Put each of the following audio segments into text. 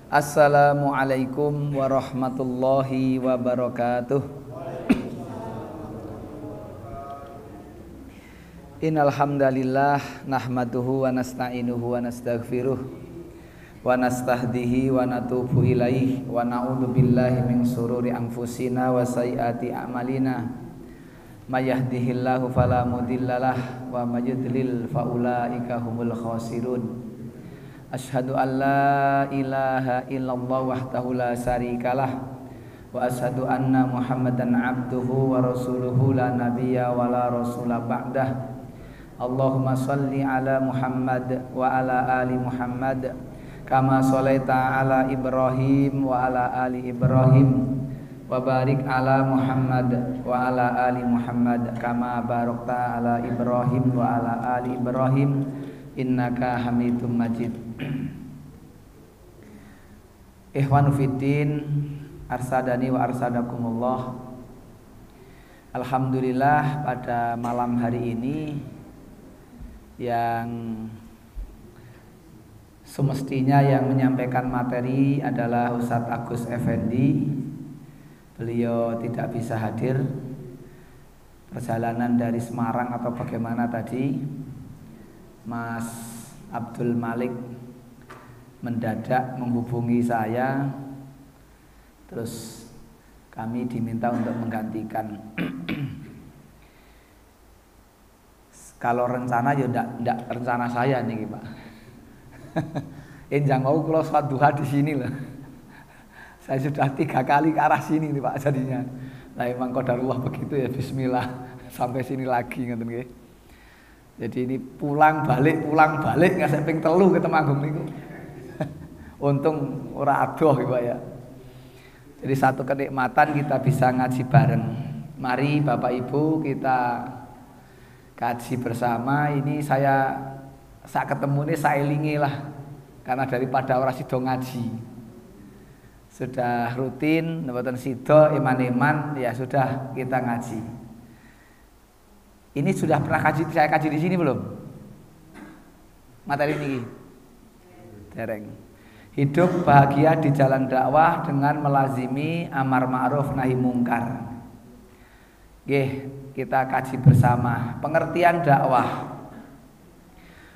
Assalamualaikum warahmatullahi wabarakatuh. Innal hamdalillah nahmaduhu wa nasta'inuhu wa nastaghfiruh wa nastahdihi wa natubu ilaihi wa na'udzu billahi min sururi anfusina wa sayyiati a'malina. May yahdihillahu fala mudhillalah wa may yudlil fa ulaika humul khasirun. Asyhadu an la ilaha illallah wahdahu la syarikalah wa asyhadu anna Muhammadan abduhu wa rasuluhu la nabiyya wa la rasula ba'dah. Allahumma shalli ala Muhammad wa ala ali Muhammad kama shalaita ala Ibrahim wa ala ali Ibrahim wa barik ala Muhammad wa ala ali Muhammad kama barakta ala Ibrahim wa ala ali Ibrahim innaka Hamidum Majid. Ikhwanu fiddin, arsadani wa arsadakumullah. Alhamdulillah pada malam hari ini yang semestinya yang menyampaikan materi adalah Ustadz Agus Effendi. Beliau tidak bisa hadir, perjalanan dari Semarang atau bagaimana tadi. Mas Abdul Malik mendadak menghubungi saya, terus kami diminta untuk menggantikan. Kalau rencana ya ndak rencana saya nih Pak. Enjang mau kalau sholat duha di sini loh. Saya sudah 3 kali ke arah sini nih Pak jadinya. Nah emang qadarullah begitu ya, bismillah sampai sini lagi ngoten nggih. Jadi ini pulang balik nggak sampai ping 3 ke Temanggung niku. Untung ora adoh Pak ya. Jadi satu kenikmatan kita bisa ngaji bareng. Mari Bapak Ibu kita kaji bersama. Ini saya ketemu ini saya elingi lah, karena daripada orang sido ngaji sudah rutin mboten sido iman-iman ya sudah kita ngaji. Ini sudah pernah saya kaji di sini belum? Materi ini dereng. Hidup bahagia di jalan dakwah dengan melazimi amar ma'ruf nahi mungkar. Nggih, kita kaji bersama pengertian dakwah.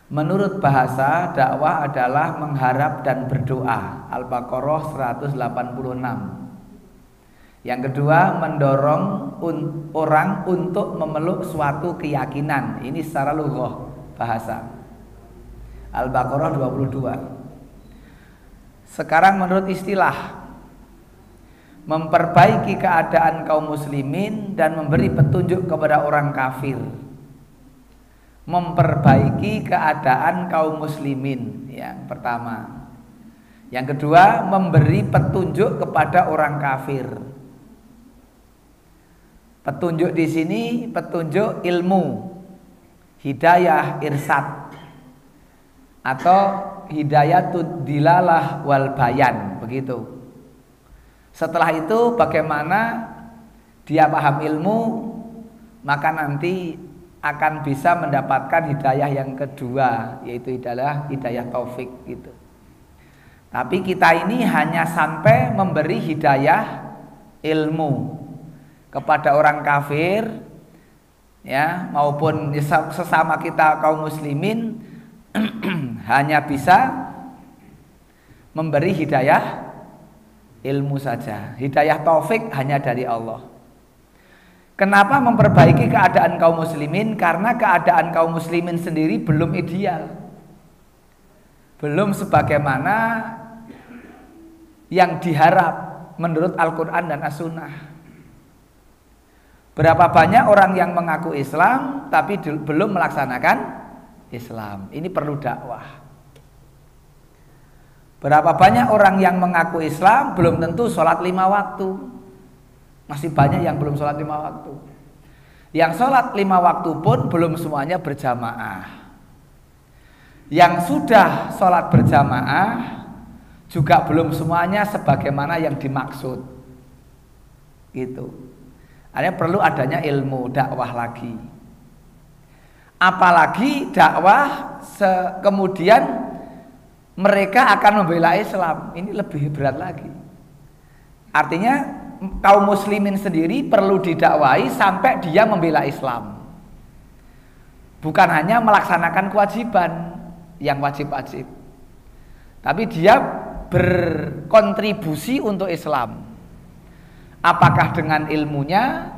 Menurut bahasa, dakwah adalah mengharap dan berdoa. Al-Baqarah 186. Yang kedua, mendorong orang untuk memeluk suatu keyakinan. Ini secara lughah bahasa. Al-Baqarah 22. Sekarang menurut istilah, memperbaiki keadaan kaum muslimin dan memberi petunjuk kepada orang kafir. Memperbaiki keadaan kaum muslimin yang pertama. Yang kedua, memberi petunjuk kepada orang kafir. Petunjuk di sini petunjuk ilmu, hidayah irsyad atau hidayatud dilalah wal bayan, begitu. Setelah itu bagaimana dia paham ilmu, maka nanti akan bisa mendapatkan hidayah yang kedua, yaitu hidayah taufik gitu. Tapi kita ini hanya sampai memberi hidayah ilmu kepada orang kafir ya, maupun sesama kita kaum muslimin hanya bisa memberi hidayah ilmu saja. Hidayah taufik hanya dari Allah. Kenapa memperbaiki keadaan kaum muslimin? Karena keadaan kaum muslimin sendiri belum ideal. Belum sebagaimana yang diharap menurut Al-Quran dan As-Sunnah. Berapa banyak orang yang mengaku Islam tapi belum melaksanakan Islam. Ini perlu dakwah. Berapa banyak orang yang mengaku Islam belum tentu sholat 5 waktu. Masih banyak yang belum sholat 5 waktu. Yang sholat 5 waktu pun belum semuanya berjamaah. Yang sudah sholat berjamaah juga belum semuanya sebagaimana yang dimaksud. Gitu. Artinya perlu adanya ilmu dakwah lagi. Apalagi dakwah kemudian mereka akan membela Islam. Ini lebih berat lagi. Artinya kaum muslimin sendiri perlu didakwahi sampai dia membela Islam. Bukan hanya melaksanakan kewajiban yang wajib-wajib, tapi dia berkontribusi untuk Islam. Apakah dengan ilmunya,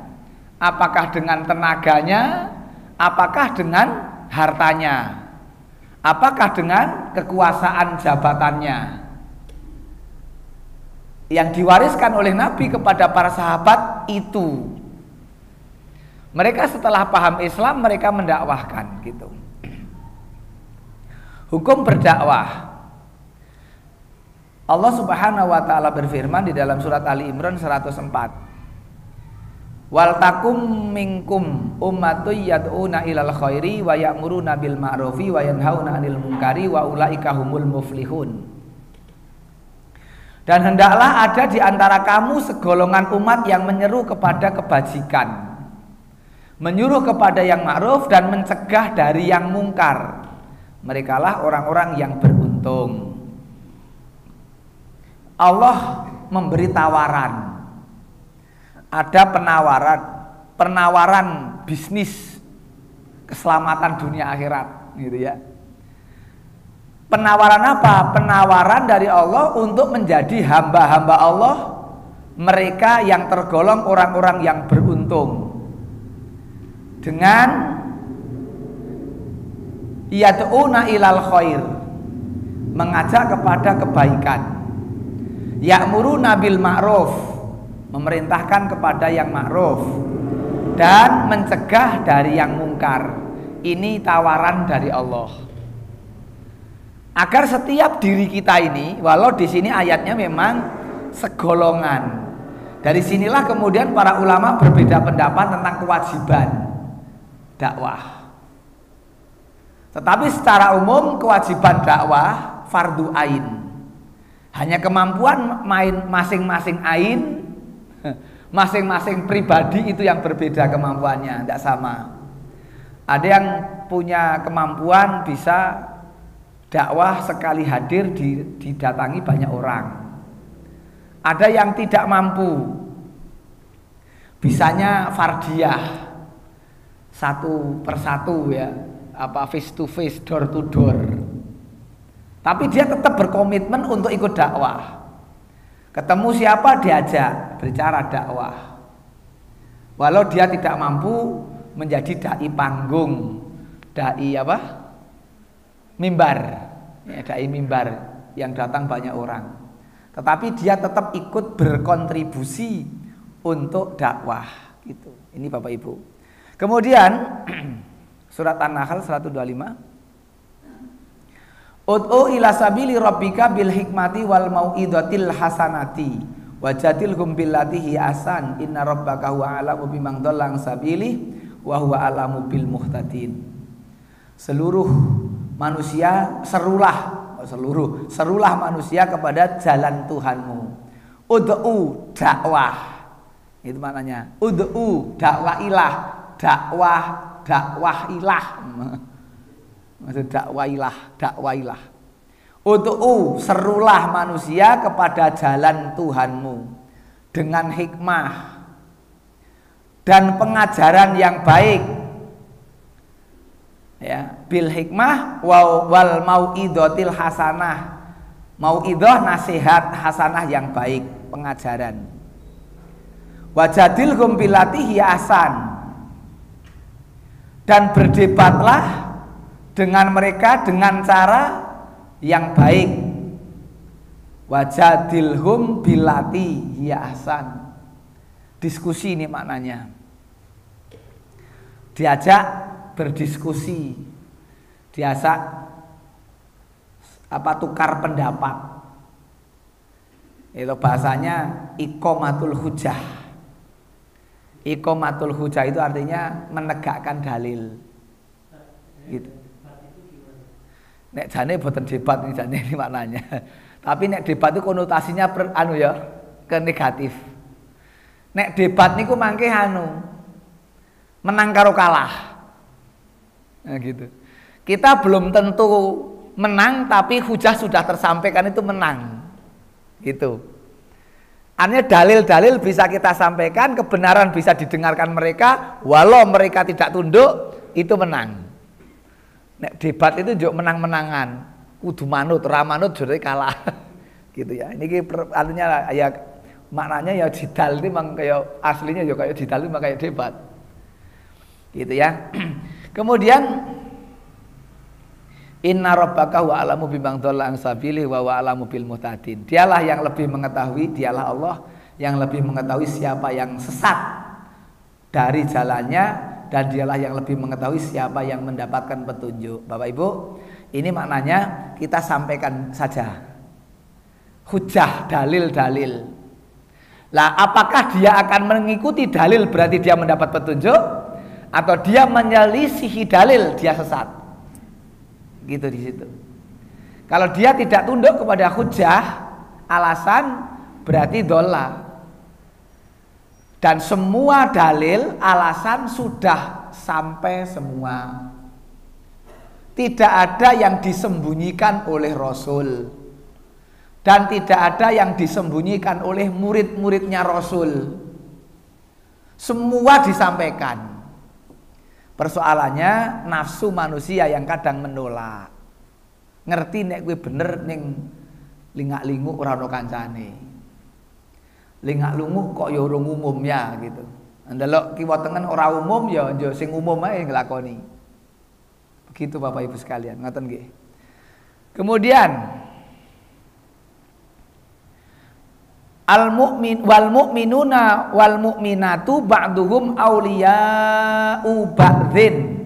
apakah dengan tenaganya, apakah dengan hartanya, apakah dengan kekuasaan jabatannya yang diwariskan oleh Nabi kepada para sahabat itu. Mereka setelah paham Islam, mereka mendakwahkan gitu. Hukum berdakwah. Allah Subhanahu wa taala berfirman di dalam surat Ali Imran 104. Wal takum minkum ummatun yad'una ilal khairi wa ya'muruna bil ma'rufi wa yanhauna 'anil munkari wa ulaika humul muflihun. Dan hendaklah ada di antara kamu segolongan umat yang menyeru kepada kebajikan, menyuruh kepada yang ma'ruf dan mencegah dari yang mungkar. Merekalah orang-orang yang beruntung. Allah memberi tawaran. Ada penawaran bisnis keselamatan dunia akhirat, gitu ya. Penawaran apa? Penawaran dari Allah untuk menjadi hamba-hamba Allah, mereka yang tergolong orang-orang yang beruntung. Dengan yad'una ilal khair, mengajak kepada kebaikan. Ya'muruna bil ma'ruf, memerintahkan kepada yang ma'ruf, dan mencegah dari yang mungkar. Ini tawaran dari Allah. Agar setiap diri kita ini, walau di sini ayatnya memang segolongan. Dari sinilah kemudian para ulama berbeda pendapat tentang kewajiban dakwah. Tetapi secara umum kewajiban dakwah fardu ain. Hanya kemampuan main masing-masing ain, masing-masing pribadi itu yang berbeda kemampuannya, tidak sama. Ada yang punya kemampuan bisa dakwah sekali hadir didatangi banyak orang. Ada yang tidak mampu, bisanya fardiyah, satu persatu ya, face to face, door to door. Tapi dia tetap berkomitmen untuk ikut dakwah. Ketemu siapa diajak berbicara dakwah. Walau dia tidak mampu menjadi dai panggung, dai apa? Mimbar. Ya, dai mimbar yang datang banyak orang. Tetapi dia tetap ikut berkontribusi untuk dakwah gitu. Ini Bapak Ibu. Kemudian surat An-Nahl 125. Ud'u ila sabili rabbika bil hikmati wal mau'izatil hasanati wajadilhum billati hi ahsan inna rabbaka huwa a'lamu biman dhalla an sabili wa huwa a'lamu bil muhtadin. Seluruh manusia serulah manusia kepada jalan Tuhanmu. Ud'u dakwah. Itu maknanya. Ud'u dakwailah, dakwah ilah. Maksud dakwailah. Ud'u serulah manusia kepada jalan Tuhanmu dengan hikmah dan pengajaran yang baik. Ya, bil hikmah wal mau'idotil hasanah. Mau'idoh nasihat hasanah yang baik, pengajaran. Wajadilhum billati hiya ahsan. Dan berdebatlah dengan mereka dengan cara yang baik. Wajadilhum billati hiya ahsan. Diskusi ini maknanya. Diajak berdiskusi, diajak tukar pendapat. Itu bahasanya iqamatul hujjah. Iqamatul hujjah itu artinya menegakkan dalil. Gitu. Nek jane boten debat ini jane ini maknanya. Tapi nek debat itu konotasinya ke negatif. Nek debat niku mangke menang karo kalah. Nah gitu. Kita belum tentu menang tapi hujah sudah tersampaikan itu menang. Gitu. Artinya dalil-dalil bisa kita sampaikan, kebenaran bisa didengarkan mereka, walau mereka tidak tunduk, itu menang. Nek debat itu juga menang-menangan, kudu manut, ramanut jadi kalah. Gitu ya. Ini artinya ya maknanya ya jidal itu memang kayak aslinya juga kayak jidal itu memang kayak debat. Gitu ya. Kemudian inna rabbaka wa alamu bimang dhalla an sabilihi wa alamu bil muhtadin. Dialah yang lebih mengetahui, dialah Allah yang lebih mengetahui siapa yang sesat dari jalannya, dan dialah yang lebih mengetahui siapa yang mendapatkan petunjuk. Bapak Ibu, ini maknanya kita sampaikan saja hujah, dalil-dalil. Lah apakah dia akan mengikuti dalil berarti dia mendapat petunjuk, atau dia menyelisihi dalil dia sesat? Gitu di situ. Kalau dia tidak tunduk kepada hujah, alasan, berarti dola. Dan semua dalil, alasan sudah sampai semua. Tidak ada yang disembunyikan oleh Rasul, dan tidak ada yang disembunyikan oleh murid-muridnya Rasul. Semua disampaikan. Persoalannya nafsu manusia yang kadang menolak. Ngerti nek kowe bener ning lingak-linguk ora ono kancane. Lingak-lunguk kok ya urung umum ya gitu. Ndelok kiwa tengen ora umum ya njo sing umum ae nglakoni. Begitu Bapak Ibu sekalian, ngoten nggih. Kemudian al-mu'min wal mu'minuna wal mu'minatu ba'duhum awliya'u ba'dzin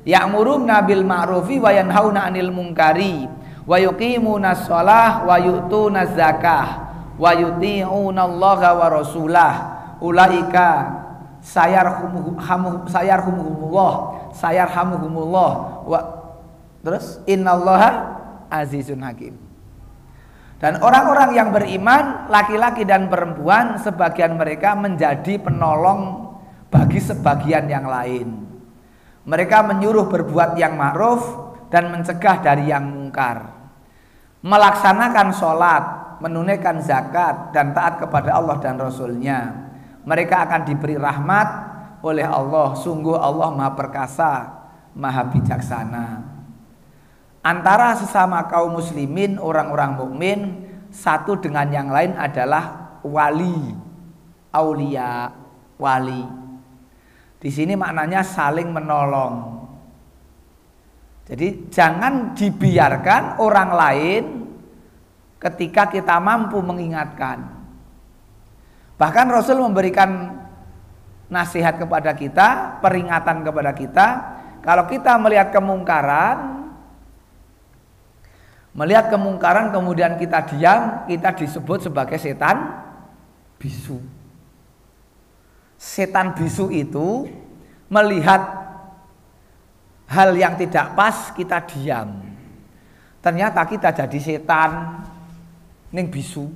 ya'muruna bil ma'rufi wa yanhauna 'anil munkari wa yuqimuna shalah wa yu'tuna zakah wa yuti'una Allaha wa rasulah ulaika sayarhamuhumullah wa terus innallaha azizun hakim. Dan orang-orang yang beriman, laki-laki dan perempuan, sebagian mereka menjadi penolong bagi sebagian yang lain. Mereka menyuruh berbuat yang ma'ruf dan mencegah dari yang mungkar. Melaksanakan sholat, menunaikan zakat, dan taat kepada Allah dan Rasul-Nya. Mereka akan diberi rahmat oleh Allah. Sungguh Allah Maha Perkasa, Maha Bijaksana. Antara sesama kaum muslimin, orang-orang mukmin, satu dengan yang lain adalah wali, aulia, wali. Di sini maknanya saling menolong. Jadi jangan dibiarkan orang lain ketika kita mampu mengingatkan. Bahkan Rasul memberikan nasihat kepada kita, peringatan kepada kita, kalau kita melihat kemungkaran kemudian kita diam, kita disebut sebagai setan bisu. Setan bisu itu melihat hal yang tidak pas, kita diam. Ternyata kita jadi setan ning bisu.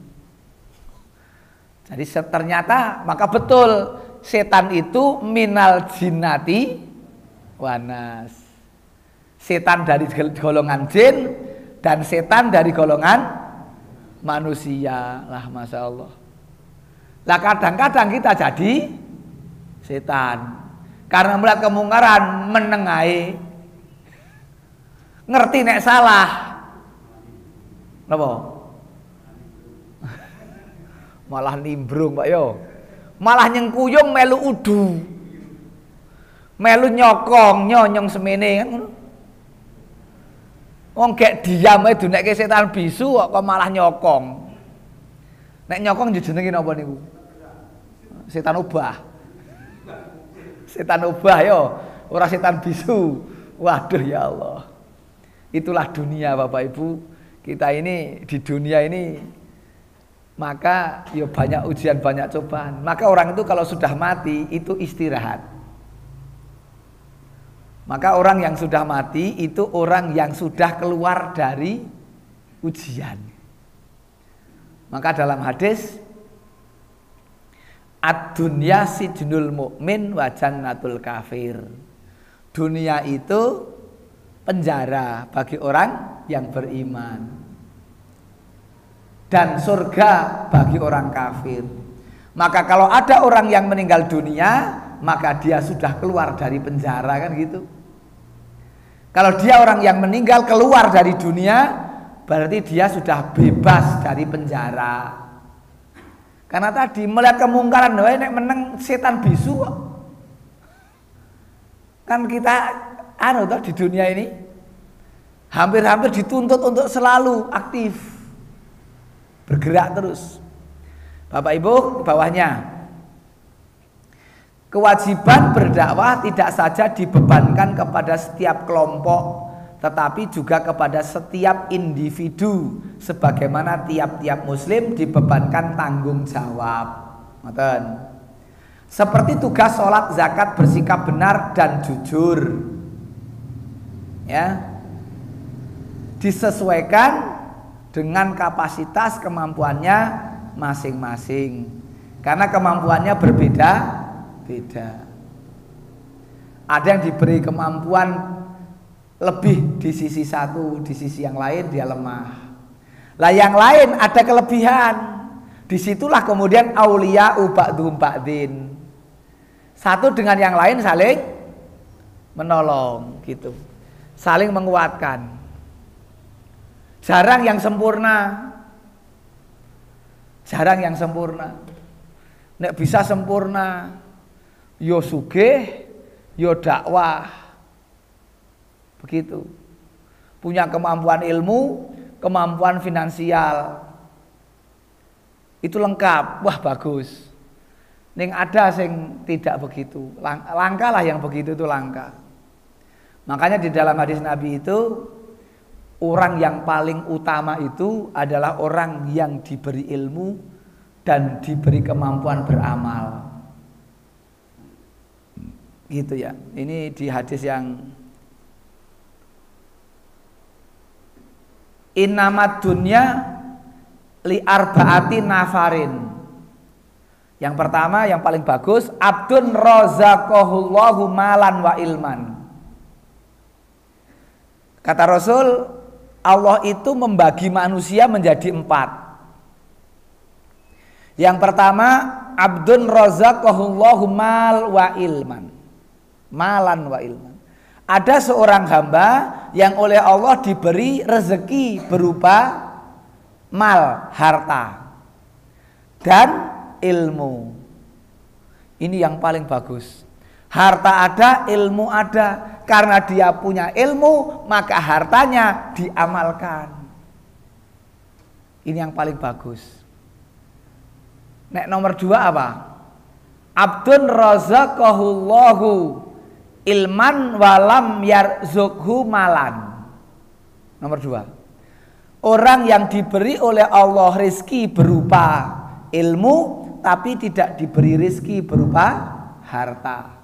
Jadi ternyata maka betul setan itu minal jinnati wanas. Setan dari golongan jin dan setan dari golongan manusia. Lah Masya Allah. Lah kadang-kadang kita jadi setan karena melihat kemungkaran menengahi, ngerti nek salah napa malah nimbrung Pak yo, malah nyengkuyung melu udu, melu nyokong nyonyong semene kan. Wong gek diam ae dunekke setan bisu kok malah nyokong. Nek nyokong jenenge napa niku? Setan obah. Setan obah yo, ora setan bisu. Waduh ya Allah. Itulah dunia Bapak Ibu. Kita ini di dunia ini maka ya banyak ujian, banyak cobaan. Maka orang itu kalau sudah mati itu istirahat. Maka orang yang sudah mati itu orang yang sudah keluar dari ujian. Maka dalam hadis ad-dunya sijnul mukmin wa jannatul kafir. Dunia itu penjara bagi orang yang beriman, dan surga bagi orang kafir. Maka kalau ada orang yang meninggal dunia, maka dia sudah keluar dari penjara, kan gitu. Kalau dia orang yang meninggal keluar dari dunia, berarti dia sudah bebas dari penjara. Karena tadi melihat kemungkaran, nek meneng setan bisu. Kan kita toh di dunia ini hampir-hampir dituntut untuk selalu aktif, bergerak terus. Bapak Ibu, bawahnya, kewajiban berdakwah tidak saja dibebankan kepada setiap kelompok, tetapi juga kepada setiap individu, sebagaimana tiap-tiap muslim dibebankan tanggung jawab. Seperti tugas sholat, zakat, bersikap benar dan jujur, ya, disesuaikan dengan kapasitas kemampuannya masing-masing, karena kemampuannya berbeda-beda. Ada yang diberi kemampuan lebih di sisi satu, di sisi yang lain dia lemah. Lah yang lain ada kelebihan. Disitulah kemudian aulia ba'dhum ba'din. Satu dengan yang lain saling menolong gitu. Saling menguatkan. Jarang yang sempurna. Jarang yang sempurna. Nek bisa sempurna, yo sugih, yo dakwah. Begitu. Punya kemampuan ilmu, kemampuan finansial. Itu lengkap. Wah, bagus. Ning ada sing tidak begitu. Langka lah yang begitu itu langka. Makanya di dalam hadis Nabi itu, orang yang paling utama itu adalah orang yang diberi ilmu dan diberi kemampuan beramal. Gitu ya. Ini di hadis yang innamad dunya li arbaati nafarin. Yang pertama, yang paling bagus, abdun razaqahullahu malan wa ilman. Kata Rasul, Allah itu membagi manusia menjadi 4. Yang pertama, abdun razaqahullahu mal wa ilman. Malan wa ilman. Ada seorang hamba yang oleh Allah diberi rezeki berupa mal, harta, dan ilmu. Ini yang paling bagus. Harta ada, ilmu ada. Karena dia punya ilmu, maka hartanya diamalkan. Ini yang paling bagus. Nek nomor 2 apa? Abdun razaqahullahu ilman walam yarzukhu malan. Nomor 2. Orang yang diberi oleh Allah rezeki berupa ilmu, tapi tidak diberi rezeki berupa harta.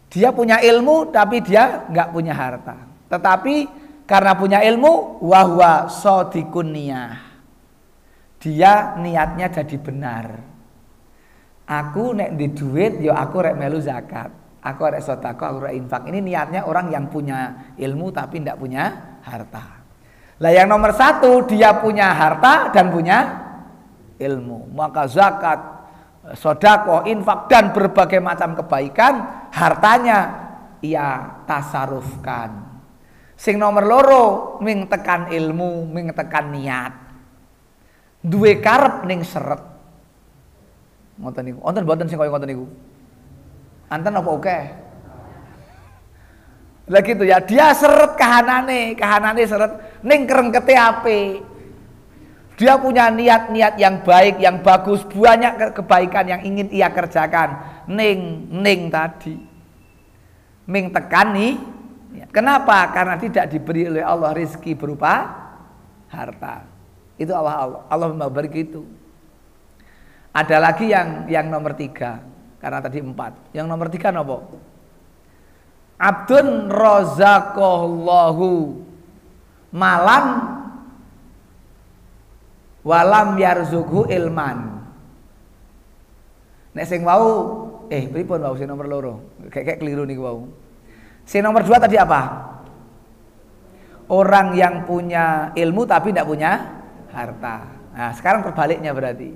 Dia punya ilmu tapi dia nggak punya harta. Tetapi karena punya ilmu, wahwa shadiqun niyah. Dia niatnya jadi benar. Aku nek di duit, yo aku rek melu zakat. Aku rek sedekah, aku rek infak. Ini niatnya orang yang punya ilmu tapi tidak punya harta. Lah yang nomor 1, dia punya harta dan punya ilmu. Maka zakat, sedekah, infak dan berbagai macam kebaikan, hartanya ia tasarufkan. Sing nomor 2, ming tekan ilmu, ming tekan niat. Duwe karep ning seret. Ngoten niku. Wonten mboten sing kaya ngoten niku? Anten apa oke? Lah gitu ya, dia seret kahanane seret ning krengkete apik. Dia punya niat-niat yang baik, yang bagus, banyak kebaikan yang ingin ia kerjakan. Ning tadi. Ming tekan nih. Kenapa? Karena tidak diberi oleh Allah rezeki berupa harta. Itu Allah memberi gitu. Ada lagi yang nomor 3. Karena tadi 4. Yang nomor 3 apa? Abdun razaqallahu malan walam yarzukhu ilman. Nek sing wau pripun wau sing nomor 2? Kayak keliru niku wau. Si nomor 2 tadi apa? Orang yang punya ilmu tapi tidak punya harta. Nah, sekarang terbaliknya berarti.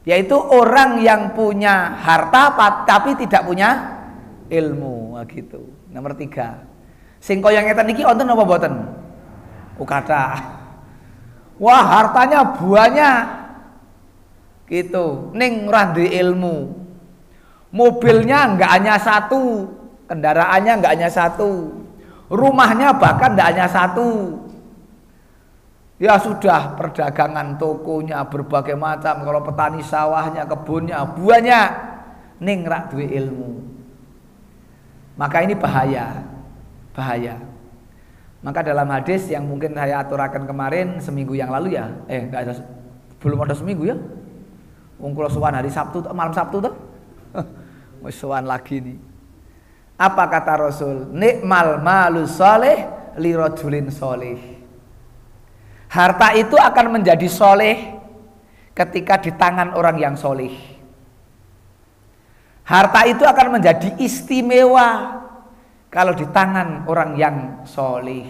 Yaitu orang yang punya harta tapi tidak punya ilmu. Nah, gitu. Nomor 3. Sing kaya ngeten iki wonten apa mboten? Kathah. Wah, hartanya banyak. Gitu. Ning ora duwe ilmu. Mobilnya enggak hanya satu, kendaraannya enggak hanya satu. Rumahnya bahkan enggak hanya satu. Ya sudah, perdagangan tokonya berbagai macam, kalau petani sawahnya, kebunnya banyak, ning rak duwe ilmu. Maka ini bahaya. Maka dalam hadis yang mungkin saya aturakan kemarin seminggu yang lalu ya, belum ada seminggu ya. Wong kula sowan hari Sabtu, malam Sabtu tuh. Wis sowan lagi nih. Apa kata Rasul? Nikmal malus soleh li rajulin soleh. Harta itu akan menjadi soleh ketika di tangan orang yang soleh. Harta itu akan menjadi istimewa kalau di tangan orang yang soleh.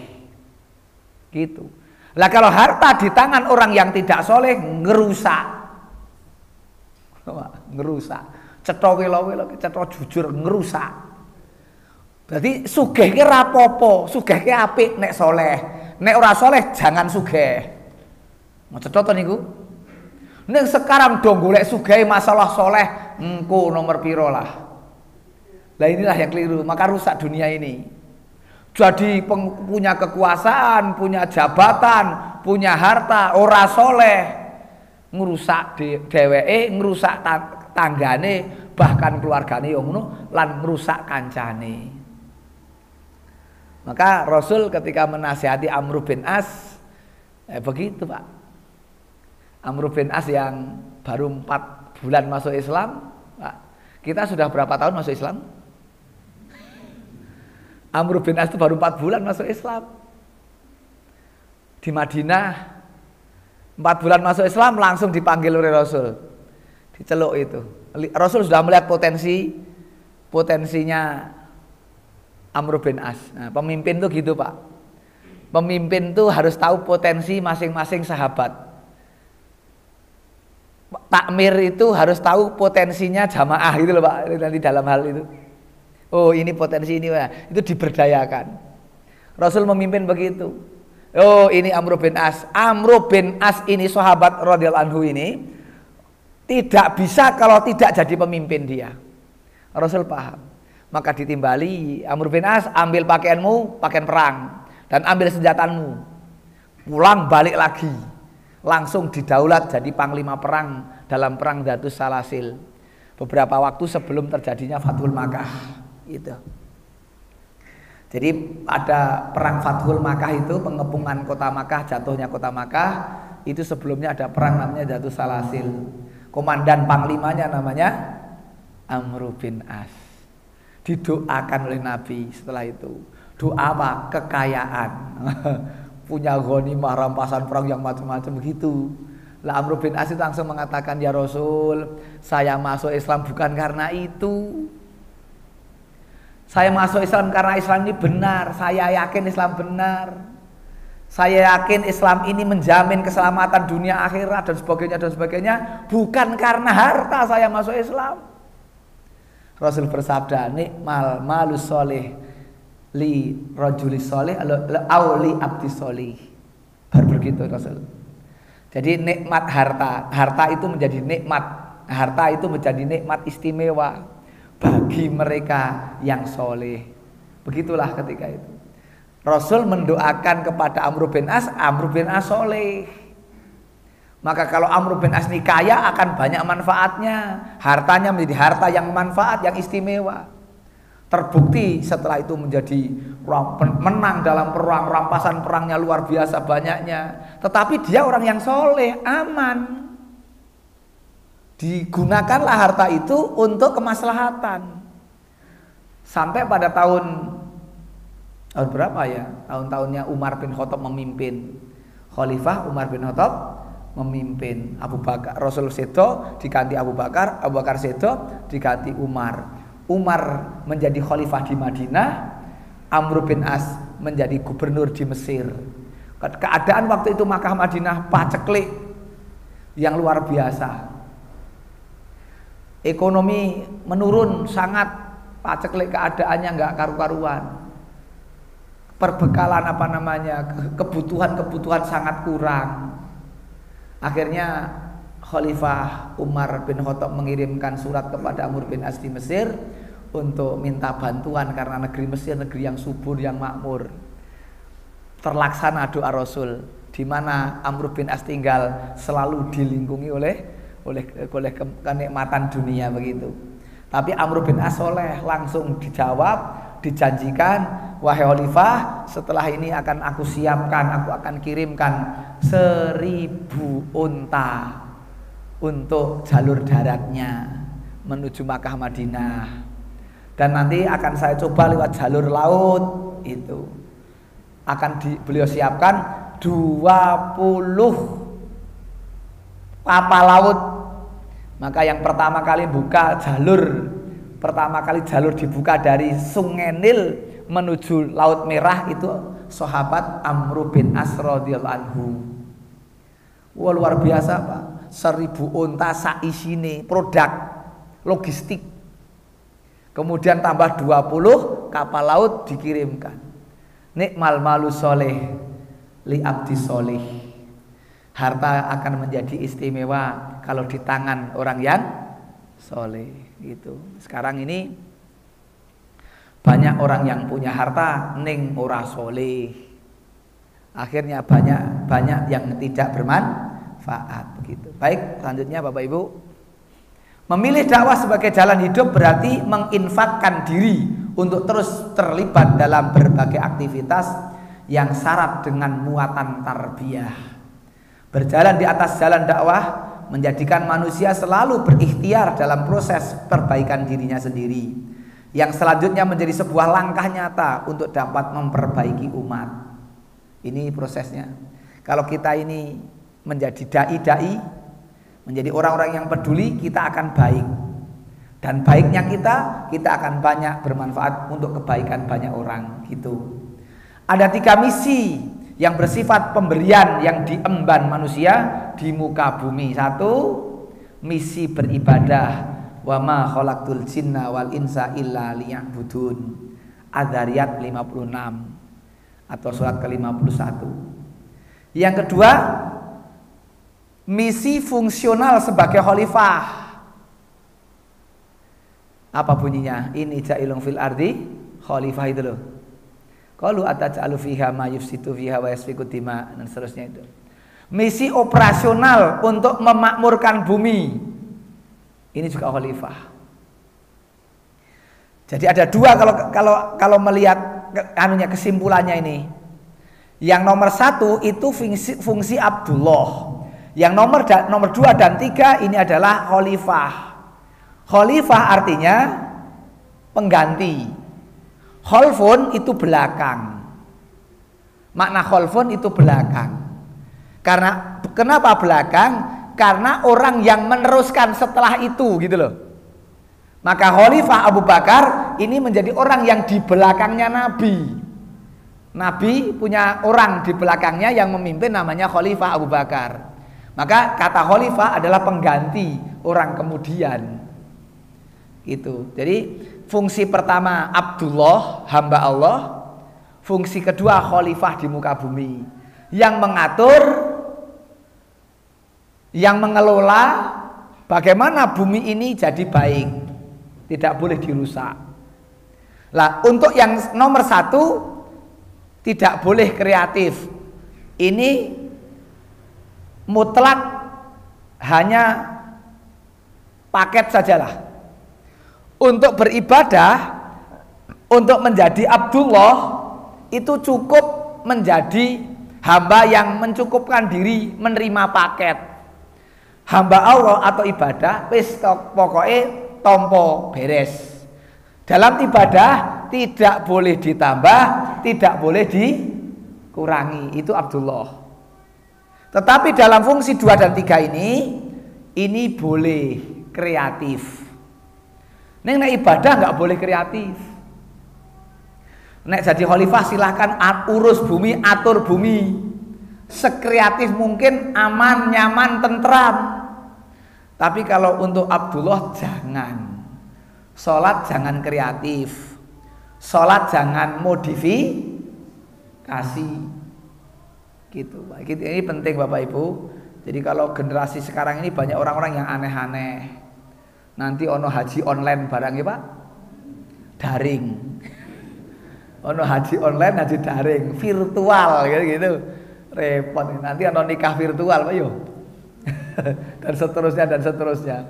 Gitu. Lah kalau harta di tangan orang yang tidak soleh, ngerusak. Cetha welo-welo, cetha jujur, ngerusak. Berarti sugih ki rapopo, sugih ki apik nek soleh. Nek ora soleh jangan sugih. Mau cetha to niku? Nek sekarang dong golek sugih masalah soleh, engko nomor piro lah. Lah inilah yang keliru, maka rusak dunia ini. Jadi punya kekuasaan, punya jabatan, punya harta, ora soleh, ngerusak dheweke, ngerusak tanggane, bahkan keluargane yo ngono, lan ngerusak kancane. Maka Rasul ketika menasihati Amr bin As, begitu Pak. Amr bin As yang baru 4 bulan masuk Islam, Pak. Kita sudah berapa tahun masuk Islam? Amr bin As itu baru 4 bulan masuk Islam. Di Madinah 4 bulan masuk Islam langsung dipanggil oleh Rasul. Diceluk itu. Rasul sudah melihat potensinya Amr bin As. Nah, pemimpin tuh gitu Pak. Pemimpin tuh harus tahu potensi masing-masing sahabat. Takmir itu harus tahu potensinya jamaah gitu loh Pak. Nanti dalam hal itu. Oh ini potensi ini, itu diberdayakan. Rasul memimpin begitu. Oh ini Amr bin As. Amr bin As ini sahabat radhiyallahu anhu ini tidak bisa kalau tidak jadi pemimpin dia. Rasul paham. Maka ditimbali, Amr bin As, ambil pakaianmu, pakaian perang, dan ambil senjatamu, pulang balik lagi, langsung didaulat jadi panglima perang dalam perang Dzatus Salasil. Beberapa waktu sebelum terjadinya Fathul Makkah, gitu. Jadi ada perang Fathul Makkah itu, pengepungan kota Makkah, jatuhnya kota Makkah, itu sebelumnya ada perang namanya Dzatus Salasil. Komandan panglimanya namanya Amr bin As. Didoakan oleh Nabi setelah itu. Doa apa? Kekayaan. Punya ghanimah, rampasan perang yang macam-macam begitu. Lah Amr bin As itu langsung mengatakan, ya Rasul, saya masuk Islam bukan karena itu. Saya masuk Islam karena Islam ini benar. Saya yakin Islam benar. Saya yakin Islam ini menjamin keselamatan dunia akhirat dan sebagainya. Bukan karena harta saya masuk Islam. Rasul bersabda, nikmal malus soleh li rajulis soleh au li abdi soleh. Baru begitu Rasul. Jadi nikmat harta itu menjadi nikmat. Harta itu menjadi nikmat istimewa bagi mereka yang soleh. Begitulah ketika itu Rasul mendoakan kepada Amr bin As soleh. Maka kalau Amr bin As ini kaya akan banyak manfaatnya. Hartanya menjadi harta yang manfaat, yang istimewa. Terbukti setelah itu menjadi menang dalam perang, rampasan perangnya luar biasa banyaknya. Tetapi dia orang yang soleh, aman. Digunakanlah harta itu untuk kemaslahatan. Sampai pada tahun berapa ya? Tahun-tahunnya Umar bin Khattab memimpin. Khalifah Umar bin Khattab memimpin. Abu Bakar, Rasul sedo diganti Abu Bakar, Abu Bakar sedo diganti Umar. Umar menjadi khalifah di Madinah, Amr bin As menjadi gubernur di Mesir. Keadaan waktu itu Makkah Madinah paceklik yang luar biasa. Ekonomi menurun sangat, paceklik keadaannya nggak karu-karuan. Perbekalan kebutuhan sangat kurang. Akhirnya Khalifah Umar bin Khattab mengirimkan surat kepada Amr bin As di Mesir untuk minta bantuan karena negeri Mesir negeri yang subur, yang makmur. Terlaksana doa Rasul, di mana Amr bin As tinggal selalu dilingkungi oleh kenikmatan dunia begitu. Tapi Amr bin As soleh, langsung dijawab, dijanjikan, wahai Khalifah, setelah ini akan aku siapkan, aku akan kirimkan 1000 unta untuk jalur daratnya menuju Makkah Madinah. Dan nanti akan saya coba lewat jalur laut itu. Beliau siapkan 20 kapal laut. Maka yang pertama kali jalur dibuka dari Sungai Nil menuju Laut Merah itu sahabat Amr bin As radhiyallahu anhu. Wah, luar biasa Pak. 1000 unta saisine produk logistik. Kemudian tambah 20 kapal laut dikirimkan. Nikmal malu soleh li abdi soleh. Harta akan menjadi istimewa kalau di tangan orang yang soleh gitu. Sekarang ini banyak orang yang punya harta ning ora soleh. Akhirnya banyak yang tidak bermanfaat begitu. Baik, selanjutnya Bapak Ibu, memilih dakwah sebagai jalan hidup berarti menginfakkan diri untuk terus terlibat dalam berbagai aktivitas yang syarat dengan muatan tarbiyah. Berjalan di atas jalan dakwah menjadikan manusia selalu berikhtiar dalam proses perbaikan dirinya sendiri, yang selanjutnya menjadi sebuah langkah nyata untuk dapat memperbaiki umat. Ini prosesnya. Kalau kita ini menjadi dai-dai, menjadi orang-orang yang peduli, kita akan baik. Dan baiknya kita akan banyak bermanfaat untuk kebaikan banyak orang gitu. Ada 3 misi yang bersifat pemberian yang diemban manusia di muka bumi. 1, misi beribadah. Wa ma khalaqtul jinna wal insa illa liya'budun. Adz-Dzariyat 56 atau surat ke-51. Yang kedua, misi fungsional sebagai khalifah. Apa bunyinya? Ini ja'ilun fil ardi khalifah itu loh. Qalu ataj'alu fiha ma yufsidu fiha wa yasfiku dima, dan seterusnya itu. Misi operasional untuk memakmurkan bumi. Ini juga khalifah. Jadi ada 2 kalau melihat kesimpulannya ini. Yang nomor 1 itu fungsi Abdullah. Yang nomor 2 dan 3 ini adalah khalifah. Khalifah artinya pengganti. Khalfun itu belakang. Makna khalfun itu belakang. Kenapa belakang? Karena orang yang meneruskan setelah itu gitu loh. Maka Khalifah Abu Bakar ini menjadi orang yang di belakangnya Nabi. Nabi punya orang di belakangnya yang memimpin, namanya Khalifah Abu Bakar. Maka kata khalifah adalah pengganti orang kemudian. Gitu. Jadi fungsi pertama Abdullah, hamba Allah. Fungsi kedua khalifah di muka bumi, yang mengatur, yang mengelola bagaimana bumi ini jadi baik, tidak boleh dirusak. Lah, untuk yang nomor 1 tidak boleh kreatif. Ini mutlak hanya paket sajalah. Untuk beribadah, untuk menjadi Abdullah, itu cukup menjadi hamba yang mencukupkan diri menerima paket. Hamba Allah atau ibadah wis pokoknya tompo beres. Dalam ibadah tidak boleh ditambah, tidak boleh dikurangi. Itu Abdullah. Tetapi dalam fungsi 2 dan 3 ini boleh kreatif. Nek ibadah nggak boleh kreatif. Nek jadi khalifah silahkan urus bumi, atur bumi. Sekreatif mungkin, aman, nyaman, tentram. Tapi kalau untuk Abdullah jangan. Sholat jangan kreatif. Sholat jangan modifikasi. Gitu. Ini penting Bapak Ibu. Jadi kalau generasi sekarang ini banyak orang-orang yang aneh-aneh. Nanti ono haji online barangnya Pak, daring. Ono haji online, haji daring, virtual gitu. Repot. Nanti ono nikah virtual Pak yo. Dan seterusnya.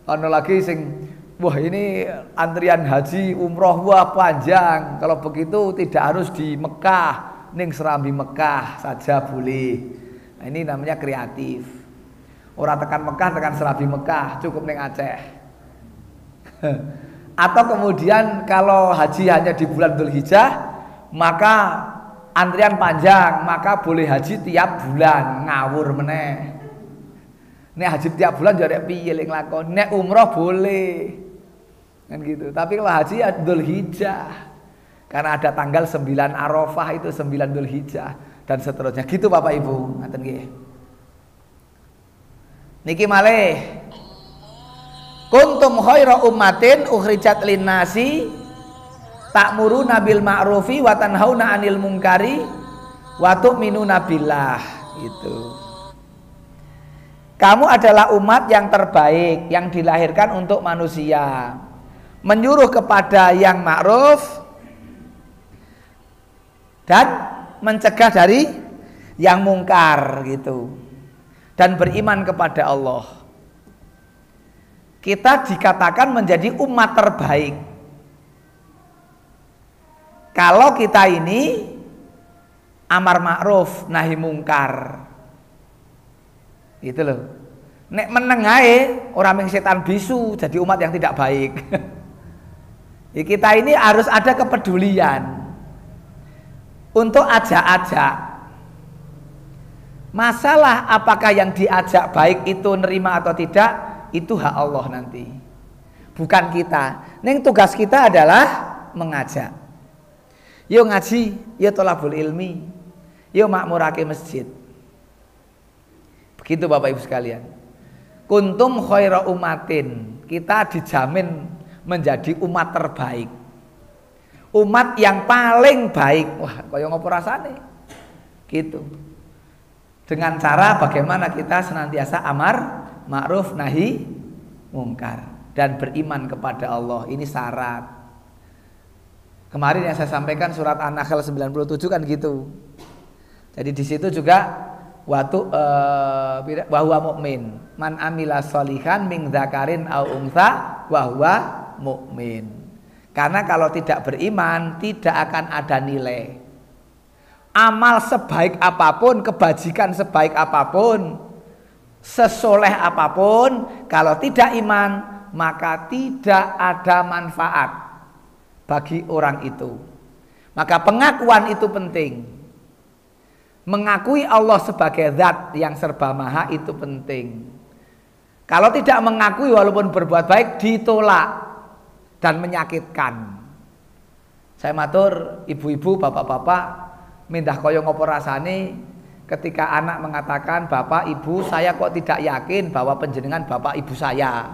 Ono lagi sing wah ini antrian haji umroh wah panjang. Kalau begitu tidak harus di Mekah, ning Serambi Mekah saja boleh. Nah, ini namanya kreatif. Orang tekan Mekah, tekan Serambi Mekah, cukup ning Aceh. Atau kemudian kalau haji hanya di bulan Dzulhijjah, maka antrian panjang, maka boleh haji tiap bulan, ngawur meneh. Nek haji tiap bulan jadi piye lek nglakoni, nek umroh boleh. Kan gitu. Tapi kalau haji ya Dzulhijjah. Karena ada tanggal 9 Arafah itu 9 Dzulhijjah dan seterusnya. Gitu Bapak Ibu, ngaten nggih. Niki malih kuntum khaira ummatin ukhrijat linnasi ta'muruna bil ma'rufi wa tanhauna 'anil munkari wa tu'minuna billah. Itu. Kamu adalah umat yang terbaik yang dilahirkan untuk manusia. Menyuruh kepada yang ma'ruf dan mencegah dari yang mungkar gitu. Dan beriman kepada Allah. Kita dikatakan menjadi umat terbaik kalau kita ini amar ma'ruf nahi mungkar. Gitu loh. Nek meneng ae ora ming setan bisu jadi umat yang tidak baik. Kita ini harus ada kepedulian untuk ajak-ajak. Masalah apakah yang diajak baik itu nerima atau tidak, itu hak Allah nanti, bukan kita. Neng tugas kita adalah mengajak. Yo ngaji, yo thalabul ilmi, yo makmurake masjid. Begitu Bapak Ibu sekalian. Kuntum khaira ummatin, kita dijamin menjadi umat terbaik, umat yang paling baik. Wah, kaya ngopo rasane? Gitu. Dengan cara bagaimana kita senantiasa amar ma'ruf nahi mungkar dan beriman kepada Allah. Ini syarat. Kemarin yang saya sampaikan surat An-Nahl 97 kan gitu. Jadi di situ juga bahwa mukmin man amila sholihan min dzakarin au untha wa huwa mukmin. Karena kalau tidak beriman tidak akan ada nilai. Amal sebaik apapun, kebajikan sebaik apapun, sesoleh apapun, kalau tidak iman maka tidak ada manfaat bagi orang itu. Maka pengakuan itu penting. Mengakui Allah sebagai zat yang serba maha itu penting. Kalau tidak mengakui walaupun berbuat baik ditolak dan menyakitkan. Saya matur ibu-ibu, bapak-bapak, mindah koyo ngopo rasane ketika anak mengatakan, "Bapak, Ibu, saya kok tidak yakin bahwa penjenengan bapak ibu saya.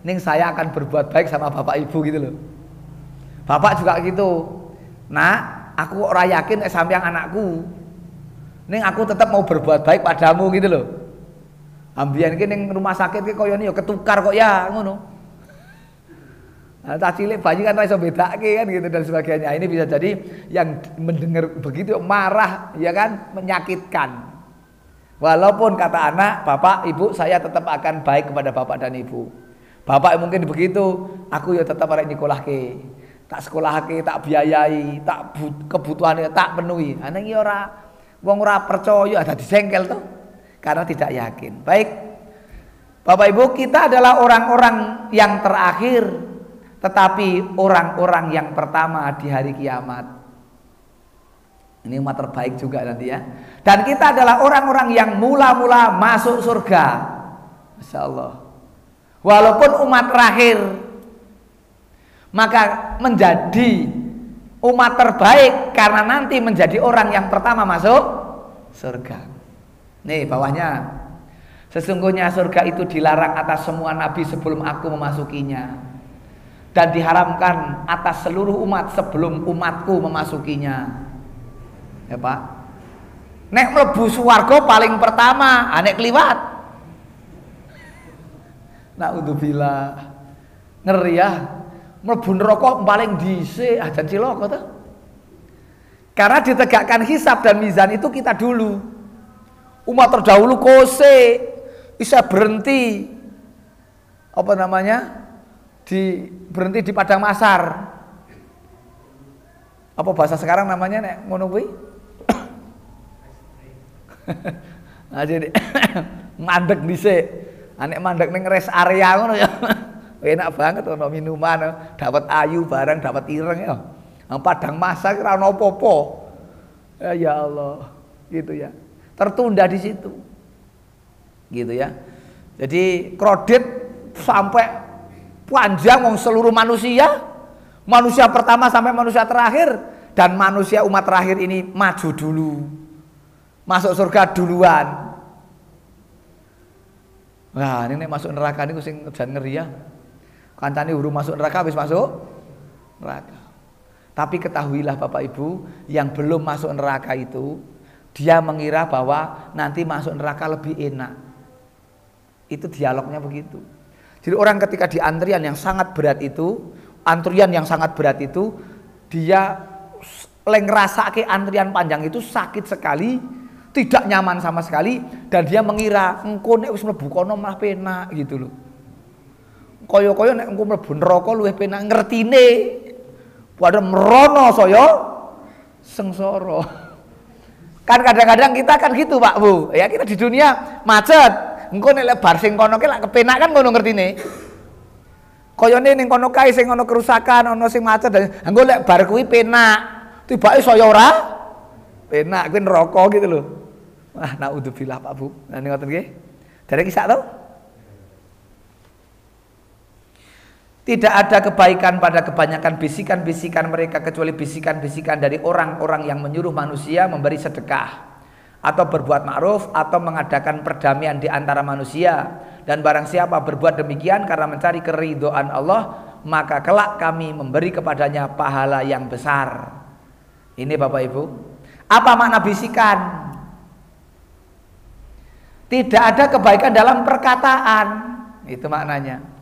Ning saya akan berbuat baik sama bapak ibu," gitu loh. Bapak juga gitu. "Nak, aku ora yakin sampeyan anakku. Ning aku tetap mau berbuat baik padamu," gitu loh. Ambian ki ning rumah sakit ki koyone ya ketukar kok ya ngono. Nah, cilik bayi kan iso bedake kan gitu dan sebagainya. Ini bisa jadi yang mendengar begitu marah ya kan, menyakitkan. Walaupun kata anak, "Bapak, Ibu, saya tetap akan baik kepada Bapak dan Ibu." Bapak mungkin begitu, "Aku ya tetap arek nyekolahke. Tak sekolahke, tak biayai, tak kebutuhannya tak penuhi." Ana iki ora wong ora percaya dadi jengkel tuh karena tidak yakin. Baik. Bapak Ibu, kita adalah orang-orang yang terakhir tetapi orang-orang yang pertama di hari kiamat. Ini umat terbaik juga nanti ya. Dan kita adalah orang-orang yang mula-mula masuk surga. Masya Allah. Walaupun umat terakhir, maka menjadi umat terbaik karena nanti menjadi orang yang pertama masuk surga. Nih bawahnya, sesungguhnya surga itu dilarang atas semua nabi sebelum aku memasukinya, dan diharamkan atas seluruh umat sebelum umatku memasukinya. Ya Pak, nek mlebu swarga paling pertama, nek kliwat. Naudzubillah, ngeri ya. Mlebu neraka paling dhisik, ajan cilaka to. Karena ditegakkan hisab dan mizan itu kita dulu. Umat terdahulu kose bisa berhenti apa namanya? Berhenti di padang mahsyar. Apa bahasa sekarang namanya nek ngono kuwi? Nah, jadi mandek dhisik. Nek mandek ning rest area ngono ya. Enak banget ono minuman, dapat ayu barang, dapat ireng ya. Nang padang mahsyar ora ono apa-apa. Ya Allah, gitu ya. Tertunda di situ. Gitu ya. Jadi kredit sampai panjang wong seluruh manusia, manusia pertama sampai manusia terakhir, dan manusia umat terakhir ini maju dulu, masuk surga duluan. Wah, ini masuk neraka ini sing jan ngeri ya. Kancane urung masuk neraka wis masuk neraka. Tapi ketahuilah Bapak Ibu, yang belum masuk neraka itu dia mengira bahwa nanti masuk neraka lebih enak. Itu dialognya begitu. Jadi orang ketika di antrian yang sangat berat itu, dia ngrasake antrian panjang itu sakit sekali, tidak nyaman sama sekali, dan dia mengira engko nek wis mlebu kono malah penak gitu loh. Kaya-kaya nek engko mlebu neraka luwih penak, ngertine padha merono saya sengsara. Kan kadang-kadang kita kan gitu Pak Bu. Ya kita di dunia macet. Engko nek bar sing kono ki lak kepenak kan ngono ngertine. Kayane ning kono kae sing ana kerusakan, ana sing macet, engko lek bar kuwi penak. Tibake saya ora penak, kuwi neraka gitu loh. Wah, naudzubillah Pak Bu. Nah ngoten nggih. Derek isak to? Tidak ada kebaikan pada kebanyakan bisikan-bisikan mereka kecuali bisikan-bisikan dari orang-orang yang menyuruh manusia memberi sedekah atau berbuat ma'ruf atau mengadakan perdamaian di antara manusia. Dan barang siapa berbuat demikian karena mencari keridhaan Allah, maka kelak kami memberi kepadanya pahala yang besar. Ini Bapak Ibu. Apa makna bisikan? Tidak ada kebaikan dalam perkataan. Itu maknanya.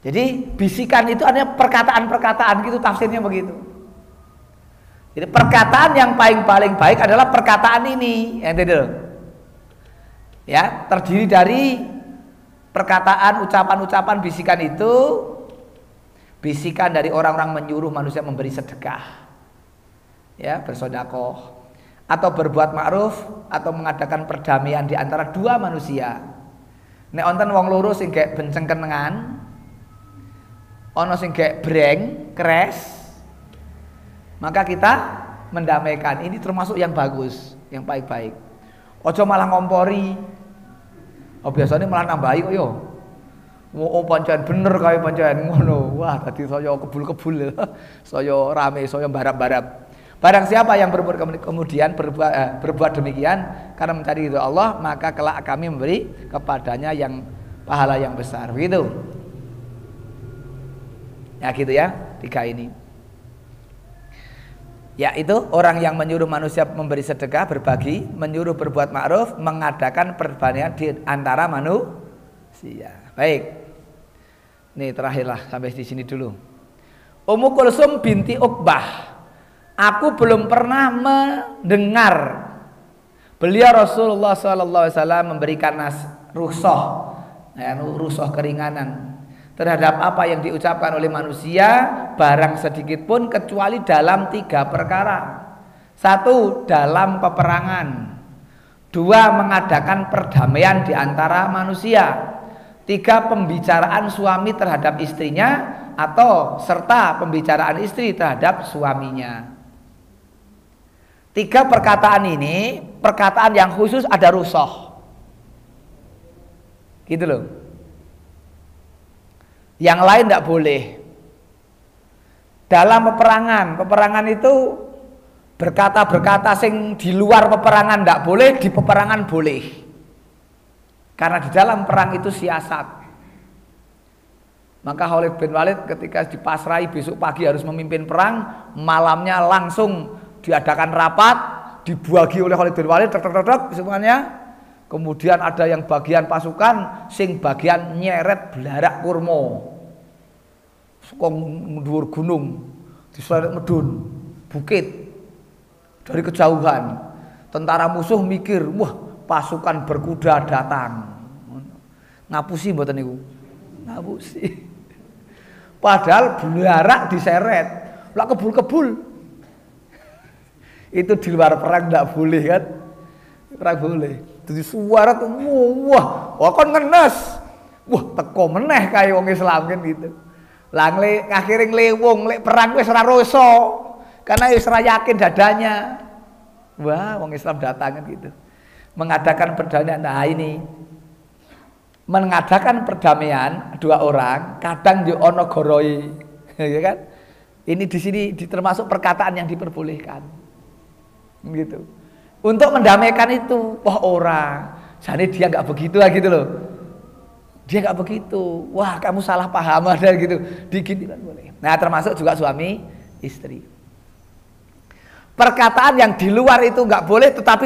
Jadi bisikan itu artinya perkataan-perkataan gitu, tafsirnya begitu. Jadi perkataan yang paling baik adalah perkataan ini, ya, terdiri dari perkataan, ucapan-ucapan, bisikan itu, bisikan dari orang-orang menyuruh manusia memberi sedekah, ya, bersedekah, atau berbuat ma'ruf, atau mengadakan perdamaian di antara dua manusia. Nek wonten wong loro sing gek benceng kenengan, ono sing gek breng, kres, maka kita mendamaikan. Ini termasuk yang bagus, yang baik-baik. Ojo malah ngompori. Oh biasanya malah nambahi kok yo. Oh pancen bener kae pancen ngono. Wah, tadi saya kebul-kebul. Saya rame, saya barap-barap. Barang siapa yang kemudian berbuat demikian karena mencari ridho Allah, maka kelak kami memberi kepadanya yang pahala yang besar. Begitu. Ya gitu ya, tiga ini. Ya itu orang yang menyuruh manusia memberi sedekah, berbagi, menyuruh berbuat ma'ruf, mengadakan perbandingan di antara manusia. Baik. Nih terakhirlah sampai di sini dulu. Ummu Kulsum binti Uqbah. Aku belum pernah mendengar beliau Rasulullah SAW memberikan rukhsah, rukhsah keringanan terhadap apa yang diucapkan oleh manusia barang sedikit pun kecuali dalam 3 perkara. 1. Dalam peperangan. 2. Mengadakan perdamaian di antara manusia. 3. Pembicaraan suami terhadap istrinya atau serta pembicaraan istri terhadap suaminya. 3 perkataan ini perkataan yang khusus ada rukhsah. Gitu loh. Yang lain tidak boleh. dalam peperangan itu berkata-berkata sing di luar peperangan ndak boleh, di peperangan boleh. Karena di dalam perang itu siasat. Maka Khalid bin Walid ketika dipasrai besok pagi harus memimpin perang, malamnya langsung diadakan rapat, dibuagi oleh Khalid bin Walid, semuanya. Kemudian ada yang bagian pasukan, sing bagian nyeret belarak kurma, sukong dhuwur gunung, diseret medun, bukit dari kejauhan. Tentara musuh mikir, wah pasukan berkuda datang, ngapusi mboten niku, ngapusi. Padahal belarak diseret, lah kebul-kebul. Itu di luar perang tidak boleh kan? Perang boleh. Jadi suara tuh wah kon ngenes. Wah teko meneh kaya wong Islam kan gitu. Lah akhirnya nglewung, lek perang wis ora rasa. Karena wis ora yakin dadanya. Wah, wong Islam datang kan gitu. Mengadakan perdamaian. Nah ini mengadakan perdamaian dua orang, kadang di ono goroi, ya kan? Ini di sini termasuk perkataan yang diperbolehkan, gitu. Untuk mendamaikan itu, wah orang, jadi dia nggak begitu lah gitu loh. Dia nggak begitu, wah kamu salah paham ada gitu, digini kan boleh. Nah termasuk juga suami istri. Perkataan yang di luar itu nggak boleh, tetapi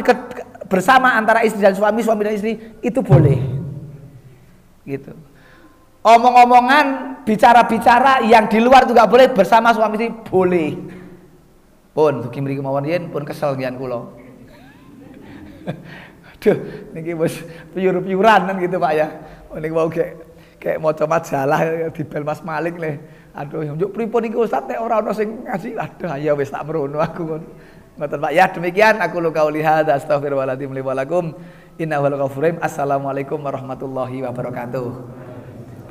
bersama antara istri dan suami dan istri itu boleh. Gitu. Omong-omongan, bicara-bicara yang di luar juga boleh, bersama suami istri boleh. Pun dugi mriki mawon yen pun kesel ngian kula. Aduh, niki wis piyur-piyuran kan gitu Pak ya. Niki mau kayak maca majalah dibel Mas Malik le. Aduh, njuk pripun iki Ustaz nek ora ana sing ngasih. Aduh, ya wis tak merono aku kon. Ngoten Pak ya, demikian aku lu qauli hadza astaghfirullahaladzim li wa lakum. Innahu ghafurun. Assalamualaikum warahmatullahi wabarakatuh.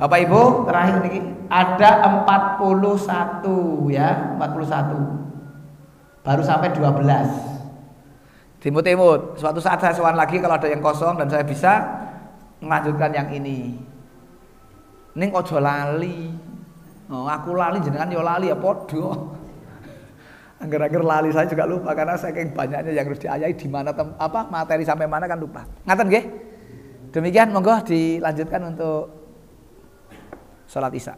Bapak Ibu, terakhir niki ada 41 ya, 41. Baru sampai 12. Timut-timut, suatu saat saya sowan lagi kalau ada yang kosong dan saya bisa melanjutkan yang ini. Ning ojo lali. Oh, aku lali jenengan yo lali ya padha. Angger-angger lali saya juga lupa karena saking banyaknya yang harus diayahi di mana materi sampai mana kan lupa. Ngaten nggih? Demikian monggo dilanjutkan untuk salat Isya.